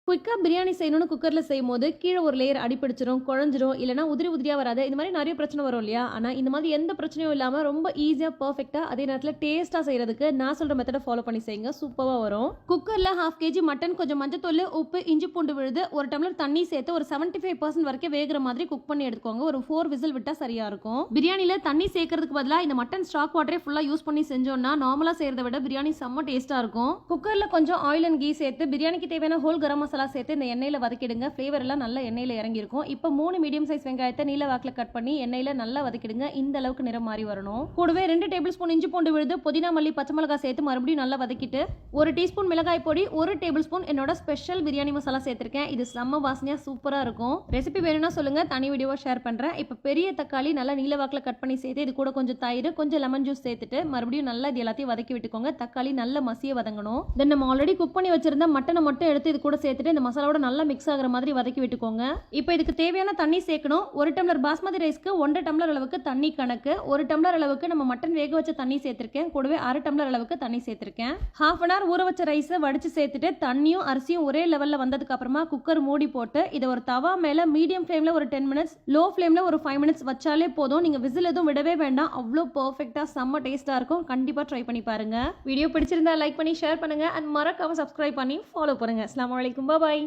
குயிக்கா பிரியாணி செய்யணும்னு குக்கர்ல செய்யும்போது கீழே ஒரு லேயர் அடிபிடிச்சிரும், குழஞ்சிரும், இல்லைனா உதிரி உதிரியா வராது. இந்த மாதிரி நிறைய பிரச்சனை வரும் இல்லையா? ஆனா இந்த மாதிரி எந்த பிரச்சனையும் இல்லாம ரொம்ப ஈஸியா, பெர்ஃபெக்ட்டா அதே நேரத்துல டேஸ்ட்டா செய்யறதுக்கு நான் சொல்ற மெத்தட ஃபாலோ பண்ணி செய்யுங்க. சூப்பரா வரும். குக்கர்ல 1/2 கேஜி மட்டன், கொஞ்சம் மஞ்சத்தூள், உப்பு, இஞ்சி பூண்டு விழுது, ஒரு டம்ளர் தண்ணி சேர்த்து ஒரு 75% வரைக்கும் வேகிற மாதிரி குக் பண்ணி எடுத்துக்கோங்க. ஒரு 4 விசில் விட்டா சரியா இருக்கும். பிரியாணில தண்ணி சேர்க்கறதுக்கு பதிலா இந்த மட்டன் ஸ்டாக் வாட்டரே ஃபுல்லா யூஸ் பண்ணி செஞ்சோம்னா நார்மலா செய்யறத விட பிரியாணி செம்ம டேஸ்டா இருக்கும். குக்கர்ல கொஞ்சம் ஆயில் அண்ட் கீ சேர்த்து பிரியாணிக்கு தேவையான ஹோல் கரம் மசாலா சேர்த்து இந்த எண்ணெயில வதக்கிடுங்க. ஃப்ளேவர் எல்லாம் நல்ல எண்ணெயில இறங்கி இருக்கும். இப்போ 3 மீடியம் சைஸ் வெங்காயத்தை நீல வாக்குல கட் பண்ணி எண்ணெயில நல்லா வதக்கிடுங்க. இந்த அளவுக்கு நிறம் மாறி வரணும். கூடவே 2 டேபிள் ஸ்பூன் இஞ்சி பூண்டு விழுது, புதினா, மல்லி, பச்சை மிளகாய் சேர்த்து மறுபடியும் நல்லா வதக்கிட்டு 1 டீஸ்பூன் மிளகாய் பொடி, 1 டேபிள் ஸ்பூன் என்னோட ஸ்பெஷல் பிரியாணி மசாலா சேர்த்திருக்கேன். இது செம்ம வாசனையா சூப்பரா இருக்கும். ரெசிபி வேணும்னா சொல்லுங்க, தனி வீடியோவா ஷேர் பண்றேன். இப்போ பெரிய தக்காளி நல்லா நீல வாக்குல கட் பண்ணி சேர்த்து இது கூட கொஞ்சம் தயிர், கொஞ்சம் லெமன் ஜூஸ் சேர்த்துட்டு மறுபடியும் நல்லா இது எல்லாத்தையும் வதக்கி விட்டுக்கோங்க. தக்காளி நல்ல மசிய வதங்கணும். தென் நம்ம ஆல்ரெடி குக் பண்ணி வச்சிருந்த மட்டனை மட்டும் எடுத்து இது கூட சேர்த்துட்டு இந்த மசாலாவோட நல்லா மிக்ஸ் ஆகிற மாதிரி வதக்கி விட்டுக்கோங்க. இப்போ இதுக்கு தேவையான தண்ணி சேர்க்கணும். 1 டம்ளர் பாஸ்மதி ரைஸ்க்கு 1.5 டம்ளர் அளவுக்கு தண்ணி கணக்கு. 1 டம்ளர் அளவுக்கு நம்ம மட்டன் வேக வச்ச தண்ணி சேர்த்திருக்கேன். கூடவே 1/2 டம்ளர் அளவுக்கு தண்ணி சேர்த்திருக்கேன். 1/2 அன் ஹவர் ஊற வச்ச ரைஸை வடிச்சு சேர்த்துட்டு தண்ணியும் அரிசியும் ஒரே லெவல்ல வந்ததுக்கு அப்புறமா குக்கர் மூடி போட்டு இதை ஒரு தவா மேல மீடியம் ஃப்ளேம்ல ஒரு 10 மினிட்ஸ், லோ ஃப்ளேம்ல ஒரு 5 மினிட்ஸ் வச்சாலே போதும். நீங்க விசில் எதுவும் விடவே வேண்டாம். அவ்வளோ பெர்ஃபெக்ட்டா செம்ம டேஸ்டா இருக்கும். கண்டிப்பா ட்ரை பண்ணி பாருங்க. வீடியோ பிடிச்சிருந்தா லைக் பண்ணி ஷேர் பண்ணுங்க அண்ட் மறக்காம சப்ஸ்கிரைப் பண்ணி ஃபாலோ பண்ணுங்க. அஸ்ஸலாமு அலைக்கும். பாய்.